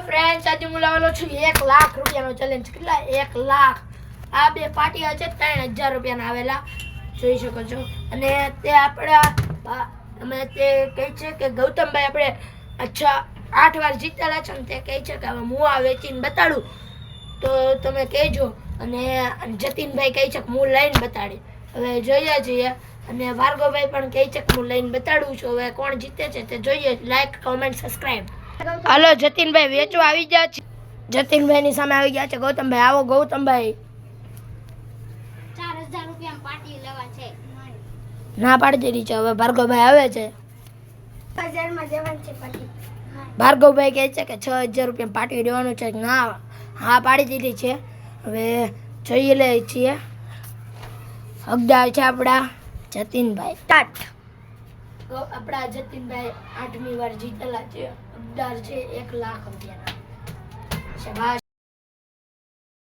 Friends આજે હું લાવેલો છું 1 લાખ રૂપિયાનો ચેલેન્જ. કેટલા? 1 લાખ. આ બે પાર્ટી છે 3000 રૂપિયાના આવેલા, જોઈ શકો છો. અને તે આપણા અમે તે કહે છે કે ગૌતમભાઈ આપણે 8 વાર જીતેલા છે, તે કહે છે કે હવે હું આ વેચીને બતાડું તો તમે કહેજો. અને જતીનભાઈ કહે છે કે હું લઈને બતાડી. હવે જોઈએ છીએ. અને ભાર્ગવભાઈ પણ કહે છે કે હું લઈને બતાડું છું. હવે કોણ જીતે છે તે જોઈએ. Like, comment, subscribe. હાલો જતીનભાઈ વેચવા આવી ગયા છે. જતીનભાઈની સામે આવી ગયા છે ગૌતમભાઈ. આવો ગૌતમભાઈ. 4000 રૂપિયા પાર્ટી લેવા છે. ના પાડી દીધી છે. હવે ભાર્ગવભાઈ આવે છે. 1000 માં દેવાની છે પાર્ટી. ભાર્ગવભાઈ કહે છે કે 6000 રૂપિયા પાર્ટી દેવાનું છે. ના, હા પાડી દીધી છે. હવે જોઈ લઈએ છીએ. હકદાર છે આપણા જતીનભાઈ. સ્ટાર્ટ. આપણા જતીનભાઈ 8મી વાર જીતેલા છે. હકદાર છે 1 લાખ રૂપિયાના. શાબાશ.